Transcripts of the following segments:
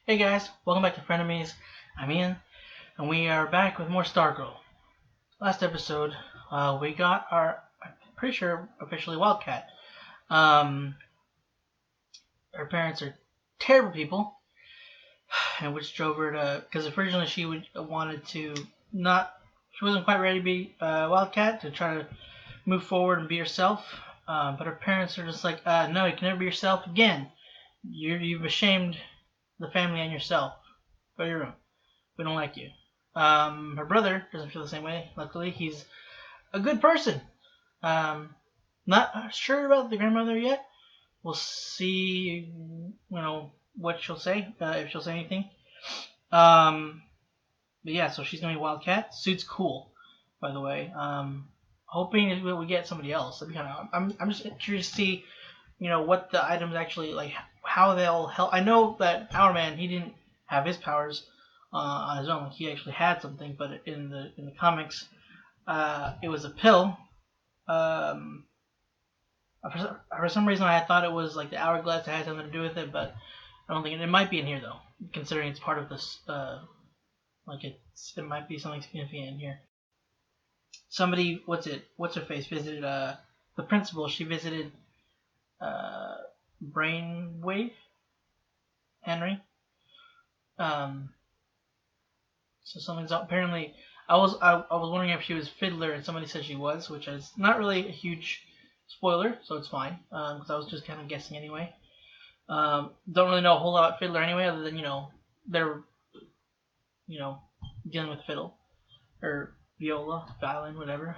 Hey guys, welcome back to Frenemies. I'm Ian, and we are back with more Stargirl. Last episode, we got our, I'm pretty sure, officially Wildcat. Her parents are terrible people, and which drove her to, because originally she wanted to she wasn't quite ready to be Wildcat, to try to move forward and be herself. But her parents are just like, no, you can never be yourself again. You've ashamed the family and yourself. Go to your room. We don't like you. Her brother doesn't feel the same way. Luckily, he's a good person. Not sure about the grandmother yet. We'll see, what she'll say, if she'll say anything. But yeah, so she's gonna be Wildcat. Suit's cool, by the way. Hoping that we get somebody else. That'd be kind of. I'm just curious to see, what the items actually like, how they'll help. I know that Hourman, he didn't have his powers on his own. He actually had something, but in the comics, it was a pill. For some reason, I thought it was like the hourglass that had something to do with it, but I don't think it might be in here though, considering it's part of this. It might be something significant in here. Somebody, what's her face, visited the principal. She visited Brainwave Henry. So something's apparently. I was wondering if she was Fiddler, and somebody said she was, which is not really a huge spoiler, so it's fine. Because I was just kind of guessing anyway. Don't really know a whole lot about Fiddler anyway, other than they're dealing with fiddle or viola, violin, whatever.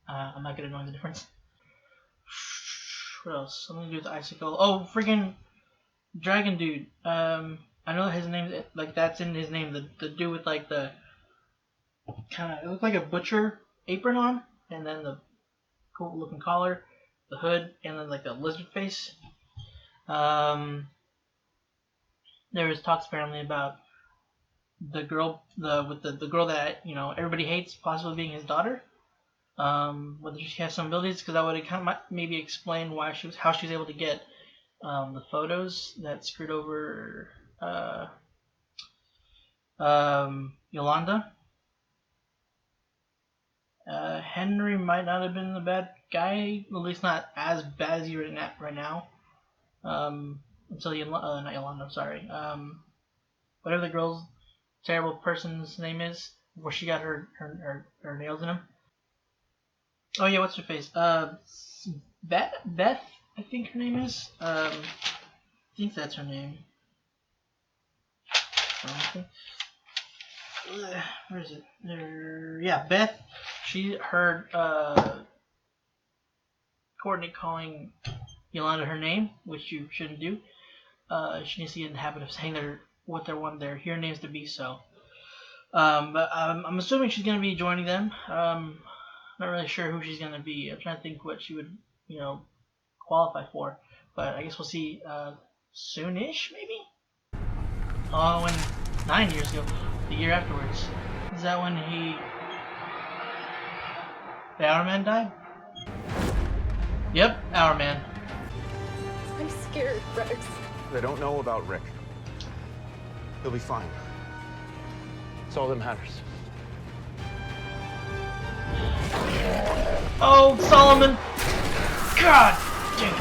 I'm not gonna know the difference. What else? Something to do with icicle. Oh, freaking dragon dude. I know that his name, like, that's in his name. The dude with like the kind of, it looked like a butcher apron on, and then the cool looking collar, the hood, and then like the lizard face. There was talks apparently about the girl, the girl that everybody hates, possibly being his daughter. Whether she has some abilities, because that would kind of maybe explain how she was able to get the photos that screwed over Yolanda. Henry might not have been the bad guy, at least not as bad as he is right now. Until not Yolanda, sorry. Whatever the girl's terrible person's name is, where she got her nails in them. Oh yeah, what's her face? Beth, I think her name is. I think that's her name. Where is it? Yeah, Beth. She heard Courtney calling Yolanda her name, which you shouldn't do. She needs to get in the habit of saying what they want their names to be. So, but I'm assuming she's gonna be joining them. Not really sure who she's gonna be. I'm trying to think what she would, qualify for. But I guess we'll see soonish, maybe. Oh, 9 years ago, the year afterwards. Is that when the Hourman died? Yep, Hourman. I'm scared, Rex. They don't know about Rick. He'll be fine. That's all that matters. Oh, Solomon! God damn it.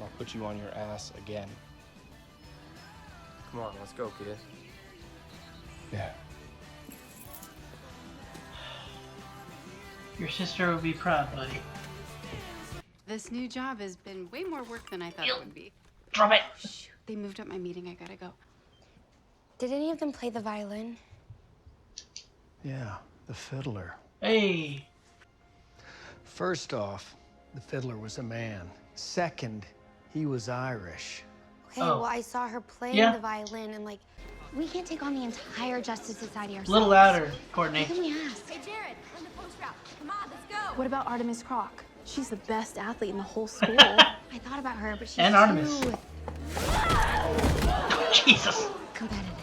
I'll put you on your ass again. Come on, let's go, kid. Yeah. Your sister would be proud, buddy. This new job has been way more work than I thought it would be. Drop it! Shoot, they moved up my meeting. I gotta go. Did any of them play the violin? Yeah, the fiddler. Hey! First off, the fiddler was a man. Second, he was Irish. Okay, Oh. well, I saw her playing Yeah. the violin, and we can't take on the entire Justice Society ourselves. A little louder, Courtney. What can we ask? Hey, Jared, run the post route. Come on, let's go. What about Artemis Crock? She's the best athlete in the whole school. I thought about her, but she's And Artemis. too Jesus! competitive.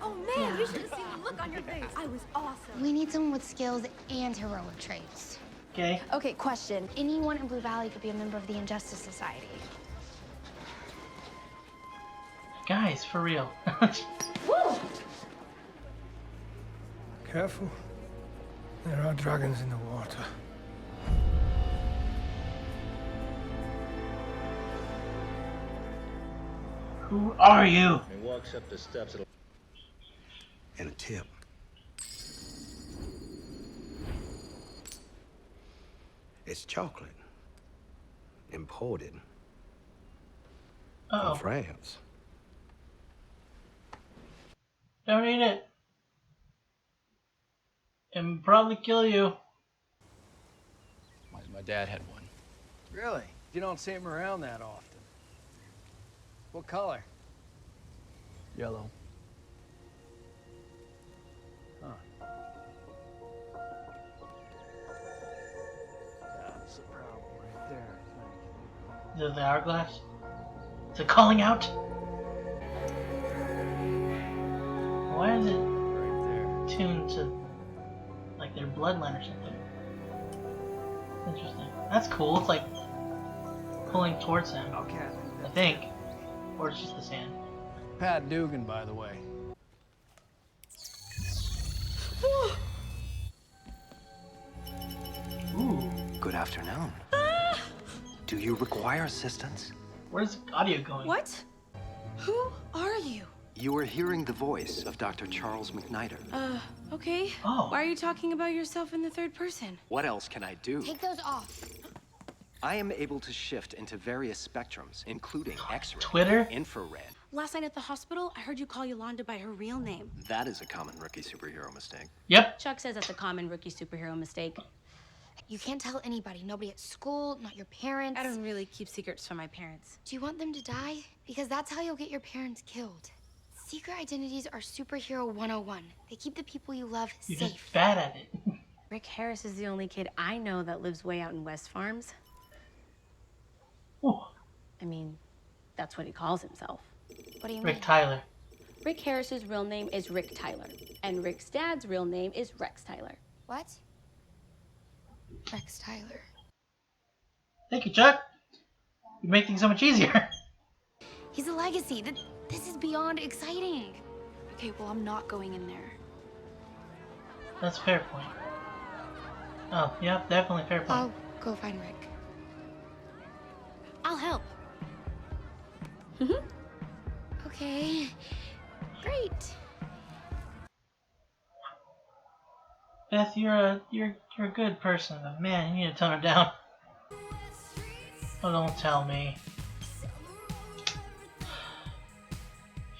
Oh, man, you should have seen the look on your face. I was awesome. We need someone with skills and heroic traits. Okay. Okay, question. Anyone in Blue Valley could be a member of the Injustice Society. Guys, for real. Woo! Careful. There are dragons in the water. Who are you? He walks up the steps. And a tip. It's chocolate. Imported Uh-oh. from France. Don't eat it. It'll probably kill you. My dad had one. Really? You don't see him around that often. What color? Yellow. Huh. That's the problem right there, I think. The hourglass? Is it calling out? Why is it Right there. tuned to like their bloodline or something? Interesting. That's cool. It's like pulling towards him, Okay. I think. Or it's just the sand. Pat Dugan, by the way. Ooh. Good afternoon. Do you require assistance? Where's the audio going? What? Who are you? You are hearing the voice of Dr. Charles Mid-Niter. Okay. Oh. Why are you talking about yourself in the third person? What else can I do? Take those off. I am able to shift into various spectrums, including X-ray, Twitter? infrared. Last night at the hospital, I heard you call Yolanda by her real name. That is a common rookie superhero mistake. Yep. Chuck says that's a common rookie superhero mistake. You can't tell anybody. Nobody at school, not your parents. I don't really keep secrets from my parents. Do you want them to die? Because that's how you'll get your parents killed. Secret identities are superhero 101. They keep the people you love You're safe. just bad at it. Rick Harris is the only kid I know that lives way out in West Farms. Ooh. I mean, that's what he calls himself. What do you Rick mean? Tyler. Rick Harris's real name is Rick Tyler, and Rick's dad's real name is Rex Tyler. What? Rex Tyler. Thank you, Chuck. You make things so much easier. He's a legacy. This is beyond exciting. Okay, well, I'm not going in there. That's a fair point. Oh, yeah, definitely fair point. I'll go find Rick. I'll help. Okay. Great. Beth, you're a good person, but man, you need to tone it down. Oh, don't tell me.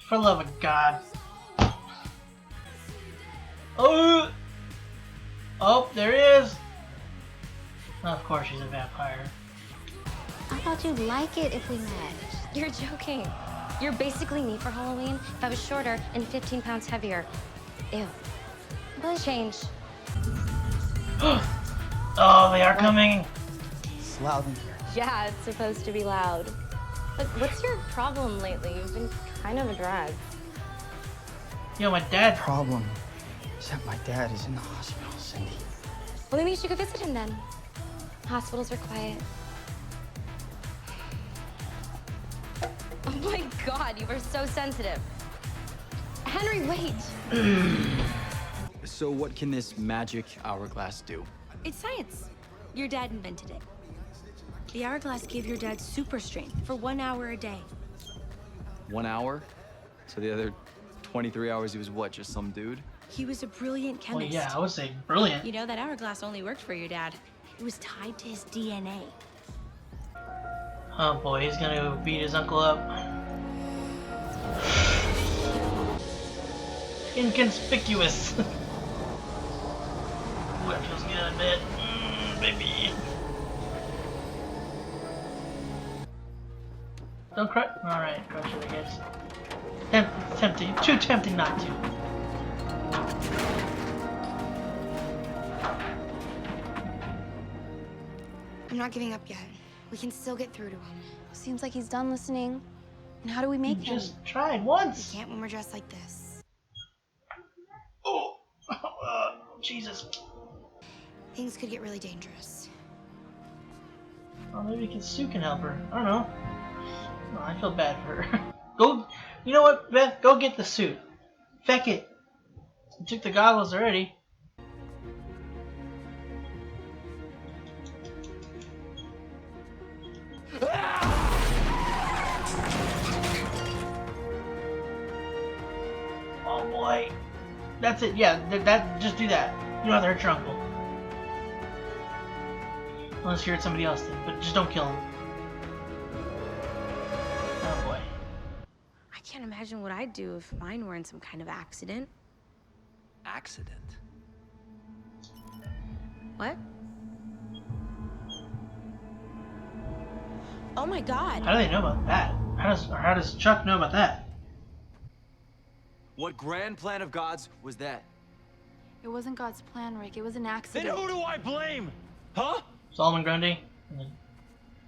For the love of God. Oh! Oh, there he is! Of course she's a vampire. I thought you'd like it if we met. You're joking. You're basically me for Halloween if I was shorter and 15 pounds heavier. Ew. But change. Oh, they are coming! It's loud in here. Yeah, it's supposed to be loud. But what's your problem lately? You've been kind of a drag. Yo, my dad. Problem is that my dad is in the hospital, Cindy. Well, maybe you should go visit him then. Hospitals are quiet. Oh my God, you are so sensitive. Henry, wait. So what can this magic hourglass do? It's science. Your dad invented it. The hourglass gave your dad super strength for 1 hour a day. 1 hour? So the other 23 hours he was what, just some dude? He was a brilliant Well, chemist. yeah, I would say brilliant. You know, that hourglass only worked for your dad. It was tied to his DNA. Oh boy, he's gonna beat his uncle up. Inconspicuous. Ooh, that feels good a bit. Baby. Don't crush. Alright, crush it, I guess. Tempting. Too tempting not to. I'm not giving up yet. We can still get through to him. Seems like he's done listening. And how do we make him? Just tried once. We can't when we're dressed like this. Oh, Jesus. Things could get really dangerous. Well, maybe Sue can help her. I don't know. No, I feel bad for her. Go, you know what, Beth? Go get the suit. Feck it. You took the goggles already. Oh boy. That's it. Yeah, just do that. You don't have to hurt your uncle. Unless you're somebody else then, but just don't kill him. Oh boy. I can't imagine what I'd do if mine were in some kind of accident. Accident? What? Oh my god. How do they know about that? How does Chuck know about that? What grand plan of God's was that? It wasn't God's plan, Rick. It was an accident. Then who do I blame? Huh? Solomon Grundy.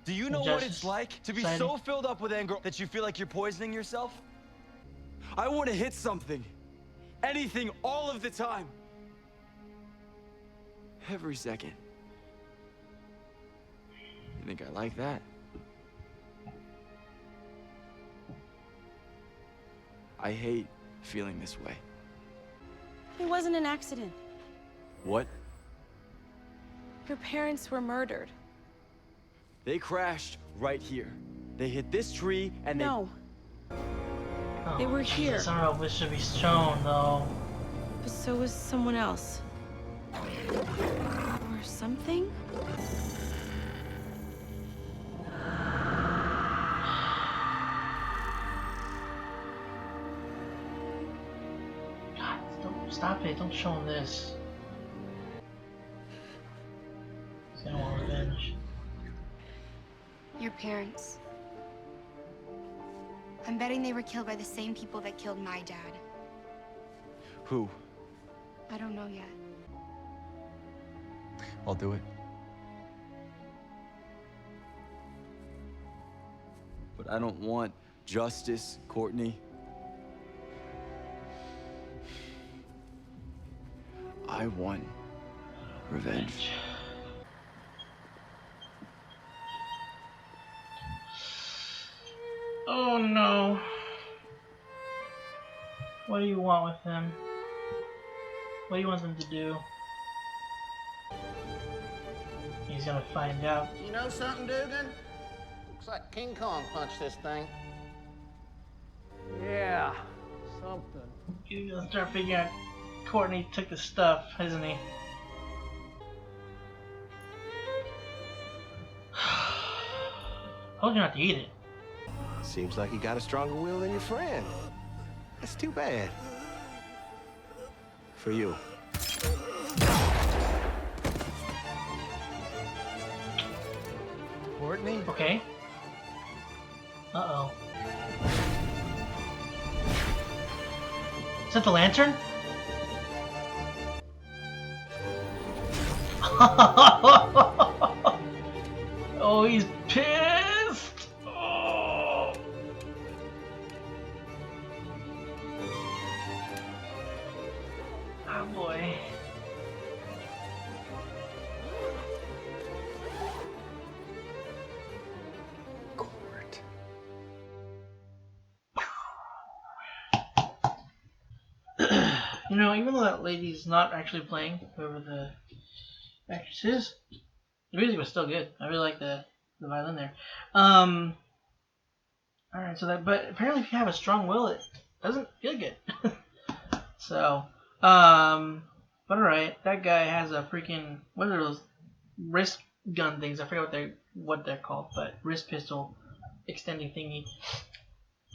Do you know what it's like to be so filled up with anger that you feel like you're poisoning yourself? I want to hit something. Anything, all of the time. Every second. You think I like that? I hate feeling this way. It wasn't an accident. What? Your parents were murdered. They crashed right here. They hit this tree and No. Oh, They were here. Jesus, I don't know if this should be shown though. But so was someone else. Or something? God, don't stop it. Don't show him this. He's gonna want revenge. Your parents. I'm betting they were killed by the same people that killed my dad. Who? I don't know yet. I'll do it. But I don't want justice, Courtney. I want revenge. Oh no. What do you want with him? What do you want them to do? He's gonna find out. You know something, Dugan? Looks like King Kong punched this thing. Yeah, something. He's gonna start figuring out Courtney took the stuff, isn't he? Told you not to eat it. Seems like you got a stronger will than your friend. That's too bad. For you. Courtney? Okay. Uh-oh. Is that the lantern? Oh, he's pissed! Oh. Oh boy. Court. You know, even though that lady's not actually playing, whoever the actress is, the music was still good. I really like the violin there. Alright, so that, but apparently if you have a strong will, it doesn't feel good. So, but alright, that guy has a freaking, what are those wrist gun things? I forget what they're called, but wrist pistol extending thingy.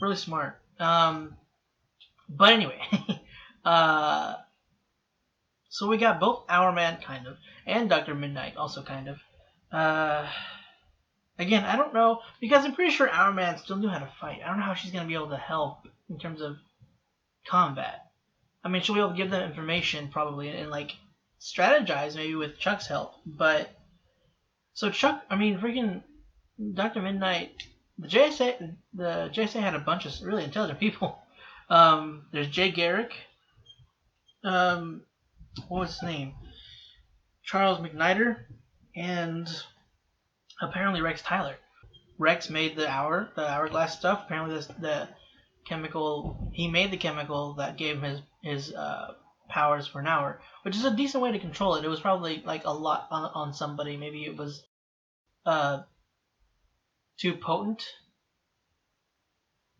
Really smart. But anyway, so we got both Hourman, kind of, and Dr. Mid-Nite, also kind of. Again, I don't know, because I'm pretty sure Hourman still knew how to fight. I don't know how she's going to be able to help in terms of combat. I mean, she'll be able to give them information, probably, and like, strategize, maybe with Chuck's help, but... So Chuck, I mean, freaking Dr. Mid-Nite, the JSA had a bunch of really intelligent people. There's Jay Garrick. What was his name? Charles Mid-Niter and apparently Rex Tyler. Rex made the hourglass stuff. Apparently, the chemical he made the chemical that gave him his powers for an hour, which is a decent way to control it. It was probably like a lot on somebody. Maybe it was too potent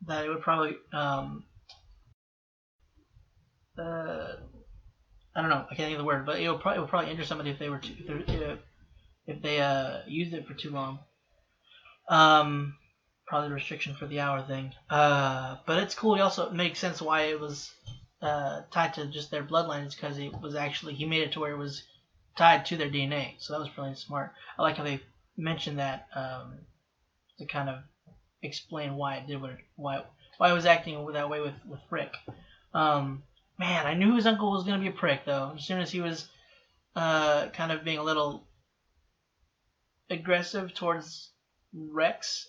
that it would probably I don't know. I can't think of the word, but it would probably injure somebody if they were if they used it for too long. Probably the restriction for the hour thing. But it's cool. It also makes sense why it was tied to just their bloodlines, because he made it to where it was tied to their DNA. So that was really smart. I like how they mentioned that to kind of explain why it did why it was acting that way with Rick. Man, I knew his uncle was gonna be a prick though. As soon as he was kind of being a little aggressive towards Rex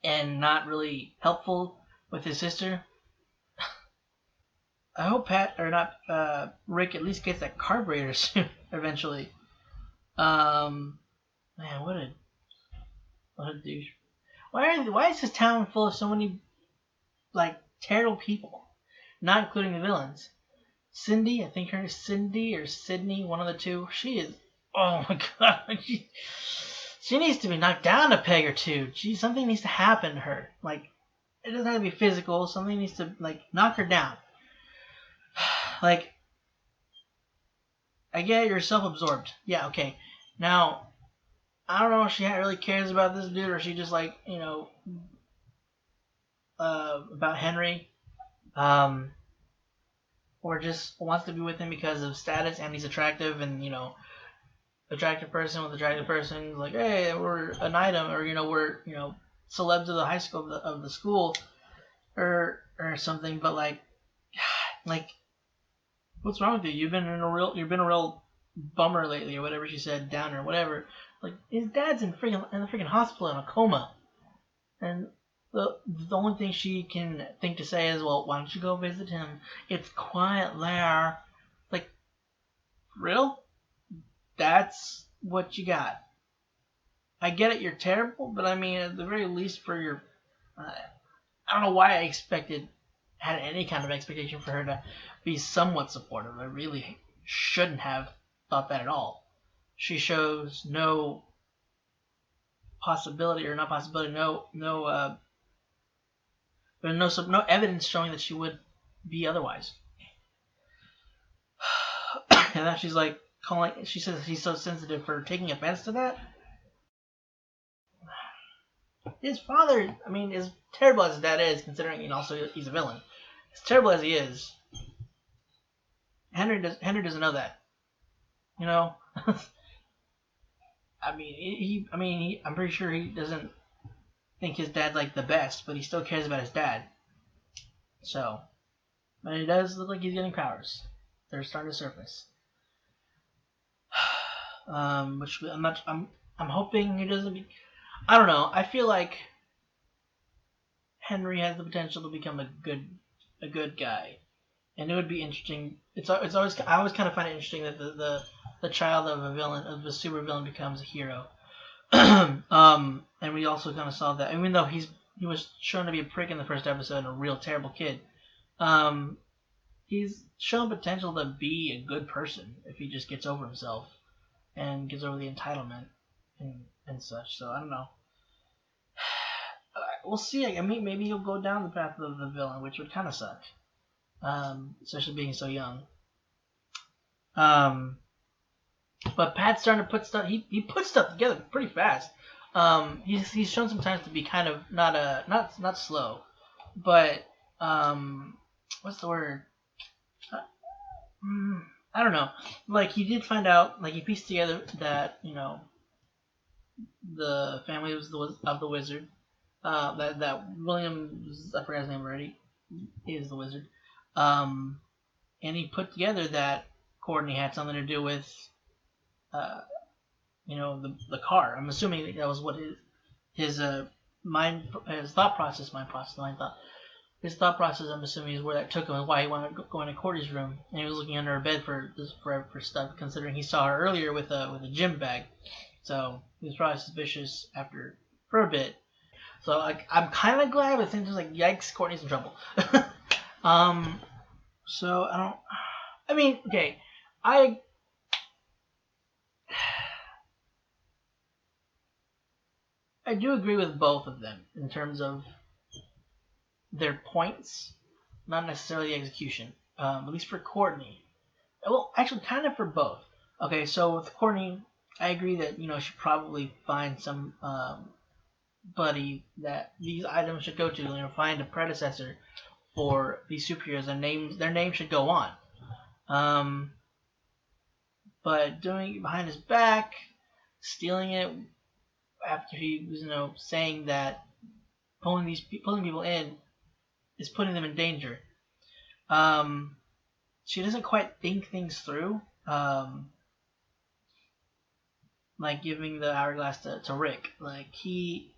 and not really helpful with his sister. I hope Rick at least gets that carburetor soon eventually. Man, what a douche. Why is this town full of so many like terrible people? Not including the villains. Cindy, I think her name is Cindy or Sydney, one of the two. She is, oh my god, she needs to be knocked down a peg or two. Something needs to happen to her. Like, it doesn't have to be physical. Something needs to like knock her down. Like, I get it, you're self-absorbed. Yeah, okay. Now, I don't know if she really cares about this dude, or she just like, about Henry. Or just wants to be with him because of status and he's attractive, and attractive person with attractive person, like, hey, we're an item, or we're celebs of the high school of the school, or something. But like what's wrong with you? You've been a real bummer lately, or whatever she said, downer, whatever. Like, his dad's in the freaking hospital in a coma, and the only thing she can think to say is, well, why don't you go visit him? It's quiet there. Like, real? That's what you got. I get it, you're terrible, but I mean, at the very least, for your... I don't know why I had any kind of expectation for her to be somewhat supportive. I really shouldn't have thought that at all. She shows no possibility, or not possibility, there's no evidence showing that she would be otherwise. And now she's like she says he's so sensitive for taking offense to that. His father, I mean, as terrible as his dad is, considering also he's a villain, as terrible as he is, Henry doesn't know that. I'm pretty sure he doesn't think his dad's like the best, but he still cares about his dad. So, but he does look like he's getting powers. They're starting to surface. Which I'm hoping he doesn't. I don't know. I feel like Henry has the potential to become a good guy, and it would be interesting. I always kind of find it interesting that the child of a super villain becomes a hero. And we also kind of saw that, even though he was shown to be a prick in the first episode and a real terrible kid, he's shown potential to be a good person if he just gets over himself and gets over the entitlement and such. So I don't know. We'll see. I mean, maybe he'll go down the path of the villain, which would kind of suck, especially being so young. But Pat's starting to put stuff. He puts stuff together pretty fast. He's shown sometimes to be kind of not slow, but what's the word? I don't know. Like, he did find out. Like, he pieced together that the family of the wizard. That Williams, I forgot his name already, is the wizard. And he put together that Courtney had something to do with the car. I'm assuming that was what his thought process his thought process, I'm assuming, is where that took him, and why he wanted to go into Courtney's room, and he was looking under her bed for stuff, considering he saw her earlier with a gym bag. So he was probably suspicious for a bit. So I'm kind of glad, but things like, yikes, Courtney's in trouble. So okay, I do agree with both of them in terms of their points, not necessarily the execution. At least for Courtney. Well, actually, kind of for both. Okay, so with Courtney, I agree that she should probably find some buddy that these items should go to. Find a predecessor for these superheroes, and their names should go on. But doing it behind his back, stealing it after he was, saying that pulling people in is putting them in danger. She doesn't quite think things through. Like giving the hourglass to Rick. Like he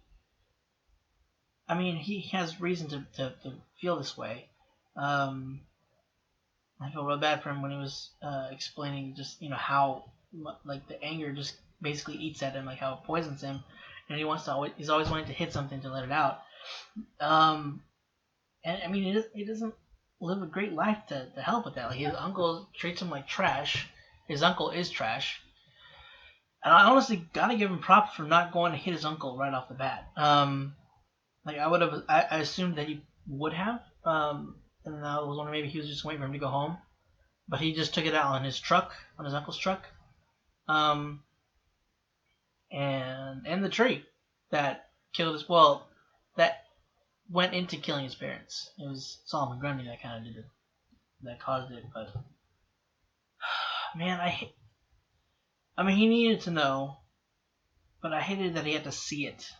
has reason to feel this way. I feel real bad for him when he was explaining just how like the anger just basically eats at him, like how it poisons him, and he's always wanting to hit something to let it out. And he doesn't live a great life to help with that. Like his uncle treats him like trash. His uncle is trash. And I honestly gotta give him props for not going to hit his uncle right off the bat. I assumed that he would have. And I was wondering maybe he was just waiting for him to go home. But he just took it out on his truck, on his uncle's truck. And the tree that killed that went into killing his parents. It was Solomon Grundy that kind of did it, that caused it. But man, he needed to know, but I hated that he had to see it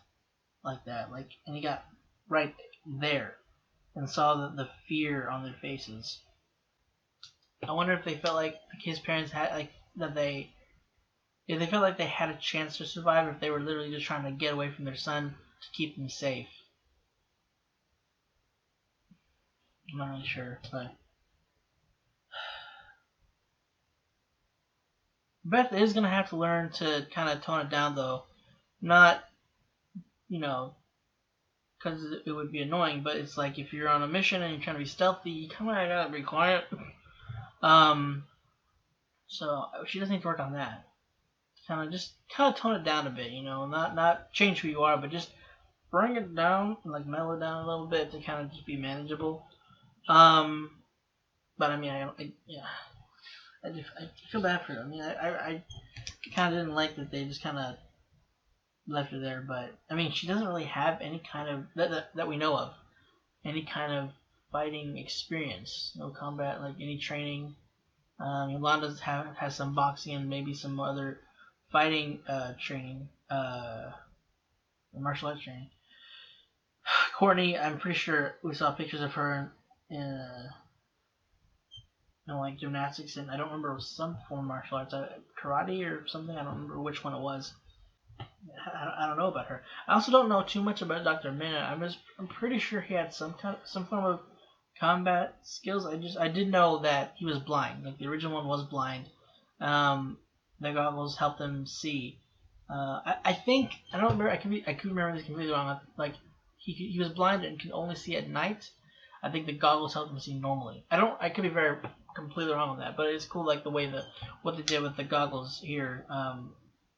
like that. And he got right there and saw the fear on their faces. I wonder if they felt like his parents had if they felt like they had a chance to survive, or if they were literally just trying to get away from their son to keep him safe. I'm not really sure, but Beth is going to have to learn to kind of tone it down, though. Not, because it would be annoying, but it's like if you're on a mission and you're trying to be stealthy, you kind of gotta be quiet. So she does need to work on that. Kind of tone it down a bit, not change who you are, but just bring it down, and mellow it down a little bit to kind of just be manageable. But I feel bad for her. I kind of didn't like that they just kind of left her there, but she doesn't really have any kind of that we know of, any kind of fighting experience, no combat, any training. Yolanda has some boxing and maybe some other fighting training, martial arts training. Courtney, I'm pretty sure we saw pictures of her in gymnastics, and I don't remember, it was some form of martial arts, karate or something. I don't remember which one it was. I don't know about her. I also don't know too much about Dr. Minna. I'm pretty sure he had some form of combat skills. I did know that he was blind. Like the original one was blind. The goggles helped him see. I think I don't remember. I could remember this completely wrong. Like he was blind and could only see at night. I think the goggles helped him see normally. I could be very completely wrong on that, but it's cool. Like the way what they did with the goggles here.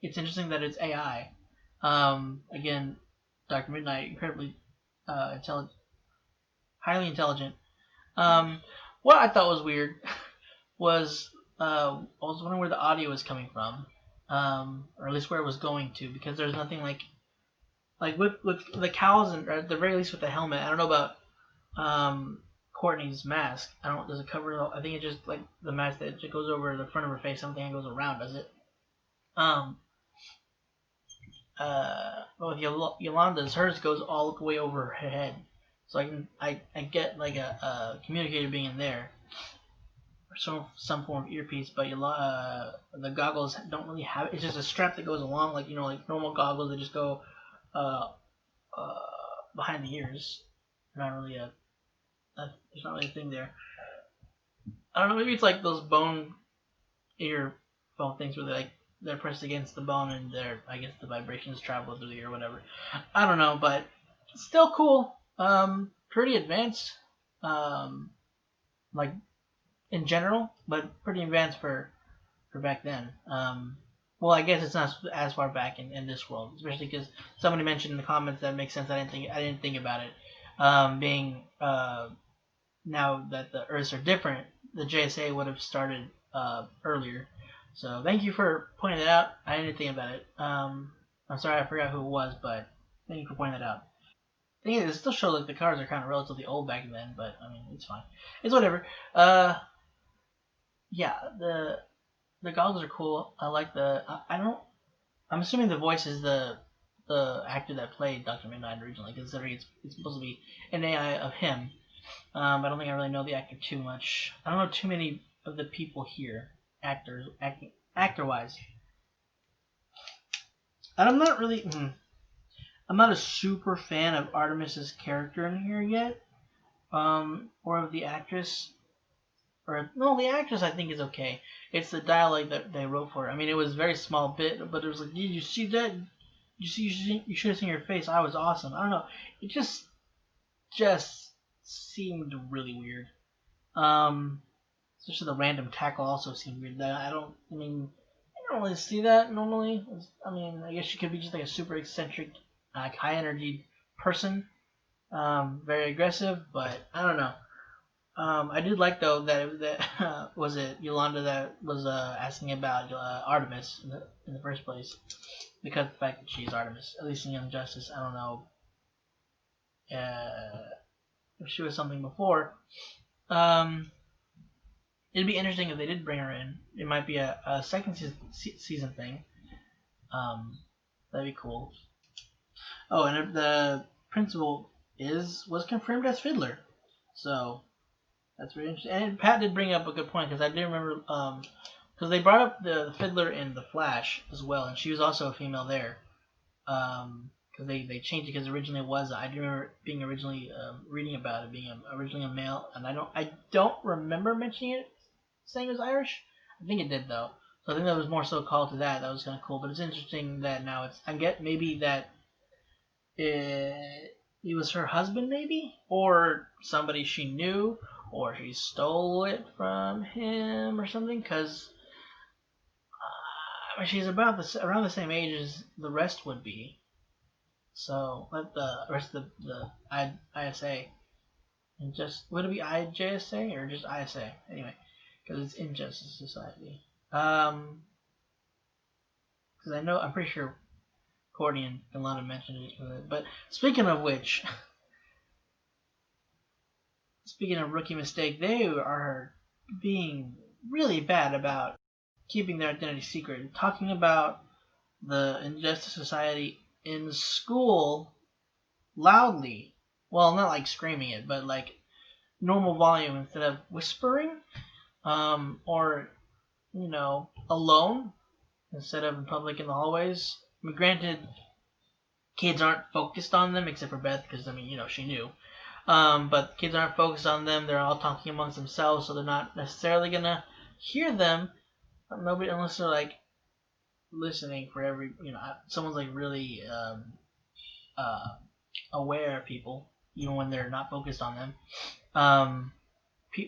It's interesting that it's AI. Again, Dr. Mid-Nite, incredibly intelligent, highly intelligent. What I thought was weird was I was wondering where the audio was coming from, or at least where it was going to, because there's nothing like with the cows, and or at the very least with the helmet. I don't know about Courtney's mask. Does it cover? I think it's just like the mask that just goes over the front of her face. Something that goes around, does it? With Yolanda's, hers goes all the way over her head, so I get like a communicator being in there, or some form of earpiece. But the goggles don't really have it. It's just a strap that goes along, like normal goggles that just go behind the ears. Not really there's not really a thing there. I don't know. Maybe it's like those bone earphone things where they're pressed against the bone and I guess the vibrations travel through the ear or whatever. I don't know, but still cool. Pretty advanced. Like in general, but pretty advanced for back then. Well, I guess it's not as far back in this world, especially because somebody mentioned in the comments that makes sense. I didn't think about it. Being now that the Earths are different, the JSA would have started earlier. So thank you for pointing that out. I didn't think about it. I'm sorry I forgot who it was, but thank you for pointing that out. Thing is, it still shows like the cars are kind of relatively old back then, but I mean it's fine. It's whatever. Yeah, the goggles are cool. I like I'm assuming the voice is the actor that played Dr. Mid-Nite originally, considering it's supposed to be an AI of him. I don't think I really know the actor too much. I don't know too many of the people here, actor-wise. And I'm not really. I'm not a super fan of Artemis's character in here yet, or of the actress. The actress I think is okay. It's the dialogue that they wrote for her. I mean, it was a very small bit, but it was like, did you see that? You should have seen her face. I was awesome. I don't know. It just seemed really weird. Especially the random tackle also seemed weird. I don't really see that normally. I mean, I guess she could be just like a super eccentric, like high energy person. Very aggressive, but I don't know. I did like though that was it Yolanda that was asking about Artemis in the first place, because of the fact that she's Artemis, at least in Young Justice. I don't know if she was something before. It'd be interesting if they did bring her in. It might be a second season thing. That'd be cool. Oh, and the principal was confirmed as Fiddler, so. That's very interesting. And Pat did bring up a good point, because I do remember, because they brought up the Fiddler in The Flash as well, and she was also a female there. Because they changed it, because originally it was, I do remember being originally reading about it being originally a male, and I don't remember mentioning it saying it was Irish. I think it did though, so I think that was more so called to that. That was kind of cool, but it's interesting that now I get maybe that he was her husband, maybe, or somebody she knew. Or she stole it from him or something, because she's around the same age as the rest would be. So let the rest of the ISA, and would it be IJSA or just ISA anyway? Because it's Injustice Society. Because I'm pretty sure Courtney and Lana mentioned it. But speaking of which. Speaking of rookie mistake, they are being really bad about keeping their identity secret. Talking about the Injustice Society in school loudly. Well, not like screaming it, but like normal volume instead of whispering. Or, alone instead of in public in the hallways. I mean, granted, kids aren't focused on them except for Beth, because, she knew. But kids aren't focused on them. They're all talking amongst themselves, so they're not necessarily gonna hear them. Nobody, unless they're like listening for every, someone's like really aware of people, even when they're not focused on them.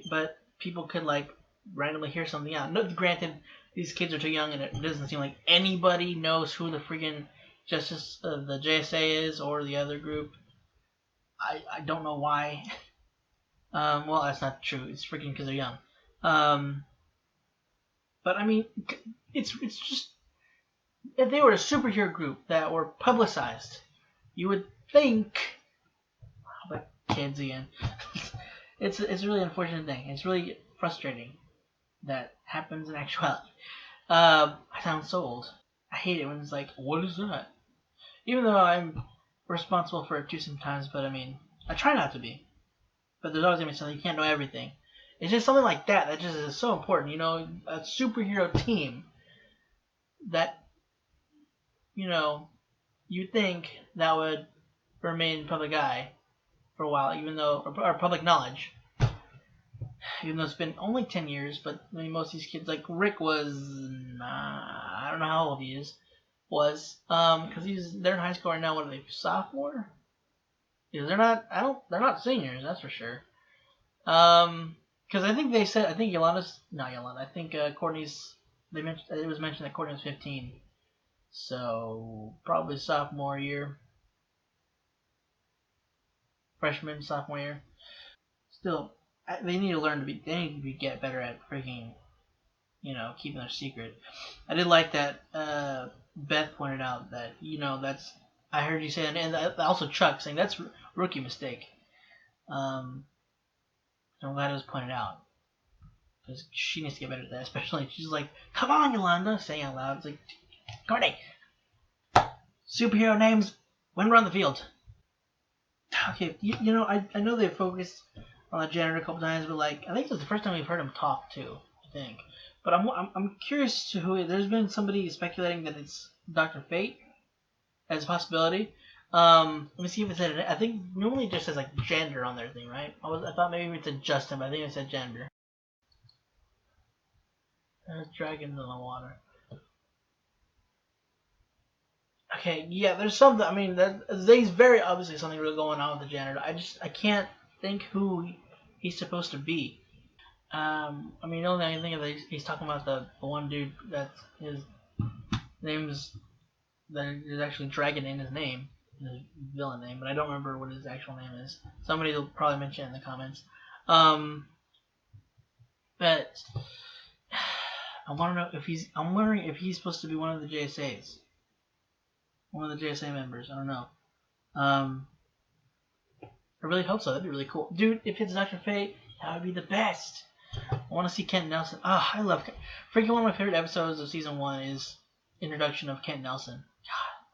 But people could like randomly hear something out. No, granted, these kids are too young, and it doesn't seem like anybody knows who the freaking the JSA is or the other group. I don't know why. Well, that's not true. It's freaking because they're young. But I mean, it's just, if they were a superhero group that were publicized, you would think. But kids again. It's a really unfortunate thing. It's really frustrating that happens in actuality. I sound so old. I hate it when it's like, what is that? Even though I'm responsible for it too sometimes, but I mean, I try not to be. But there's always gonna be something, you can't know everything. It's just something like that just is so important, a superhero team that, you think that would remain public eye for a while, even though, or public knowledge, even though it's been only 10 years, but I mean, most of these kids, like Rick was, I don't know how old he is, because they're in high school right now. What are they, sophomore? Yeah, they're not seniors, that's for sure. Because I think I think Courtney's, it was mentioned that Courtney was 15, so probably sophomore year, freshman, sophomore year. Still, they need to get better at freaking, keeping their secret. I did like that Beth pointed out that, I heard you say, and also Chuck saying that's rookie mistake. I'm glad it was pointed out, because she needs to get better at that, especially she's like, come on, Yolanda, saying out loud. It's like, Courtney, superhero names when we're on the field. Okay, I know they focused on the janitor a couple times, but like, I think this is the first time we've heard him talk too, I think. But I'm curious to who. There's been somebody speculating that it's Dr. Fate as a possibility. Let me see if it said it. I think normally it just says like gender on their thing, right? I thought maybe it said Justin, but I think it said gender. There's dragons in the water. Okay, yeah, there's something. I mean, there's very obviously something really going on with the janitor. I can't think who he's supposed to be. I mean, the only thing I think of he's talking about the one dude that his name's that is actually dragon in his name, his villain name, but I don't remember what his actual name is. Somebody will probably mention it in the comments. But I want to know if I'm wondering if he's supposed to be one of the JSAs. One of the JSA members. I don't know. I really hope so. That'd be really cool. Dude, if it's Dr. Fate, that would be the best. I want to see Kent Nelson. I love freaking one of my favorite episodes of season 1 is introduction of Kent Nelson.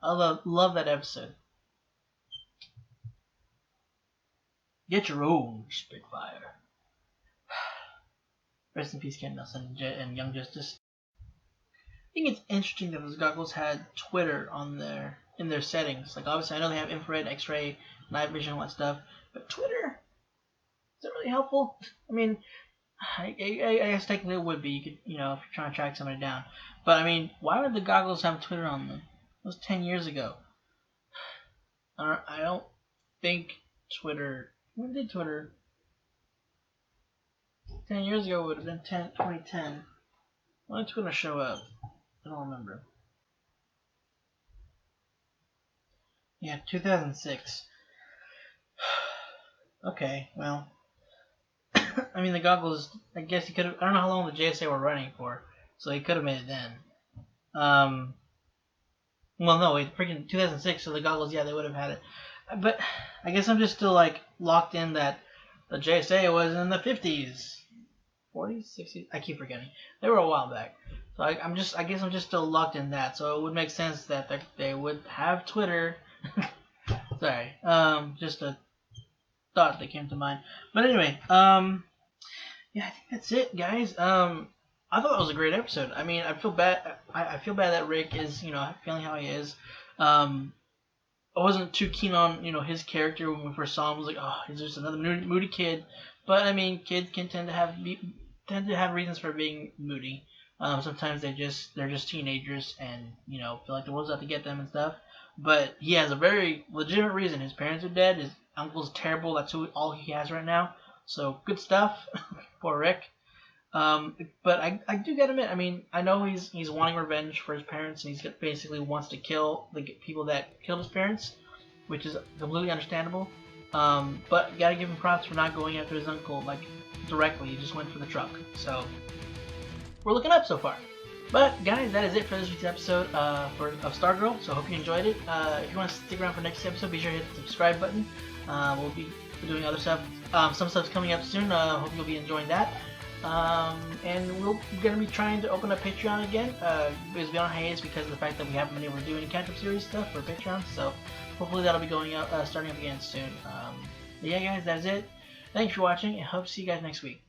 God, I love that episode. Get your own Spitfire. Rest in peace, Kent Nelson and Young Justice. I think it's interesting that those goggles had Twitter in their settings. Like, obviously I know they have infrared, X-ray, night vision, all that stuff, but Twitter, is it really helpful? I mean, I guess technically it would be. You could, if you're trying to track somebody down. But I mean, why would the goggles have Twitter on them? It was 10 years ago. I don't think Twitter. When did Twitter? 10 years ago would have been 2010. When did Twitter show up? I don't remember. Yeah, 2006. Okay, well. I mean, the goggles, I guess he could have, I don't know how long the JSA were running for, so he could have made it then. Well, no, wait, freaking 2006, so the goggles, yeah, they would have had it. But I guess I'm just still, like, locked in that the JSA was in the 50s, 40s, 60s, I keep forgetting. They were a while back. So I guess I'm just still locked in that, so it would make sense that they would have Twitter. Sorry, just a thought that came to mind. But anyway, yeah, I think that's it, guys. I thought that was a great episode. I mean, I feel bad. I feel bad that Rick is, feeling how he is. I wasn't too keen on, his character when we first saw him. I was like, oh, he's just another moody kid. But I mean, kids can tend to have reasons for being moody. Sometimes they're just teenagers and feel like the world's out to get them and stuff. But he has a very legitimate reason. His parents are dead. His uncle's terrible. That's all he has right now. So good stuff. Poor Rick. But I do gotta admit, I mean, I know he's wanting revenge for his parents, and he basically wants to kill the people that killed his parents, which is completely understandable. But you gotta give him props for not going after his uncle like directly. He just went for the truck. So we're looking up so far. But guys, that is it for this week's episode of Stargirl. So I hope you enjoyed it. If you want to stick around for next episode, be sure to hit the subscribe button. We'll be doing other stuff. Some stuff's coming up soon. Hope you'll be enjoying that. And we're going to be trying to open up Patreon again. It's been on hiatus because of the fact that we haven't been able to do any catch-up series stuff for Patreon. So hopefully that'll be going out, starting up again soon. But yeah, guys, that's it. Thanks for watching, and hope to see you guys next week.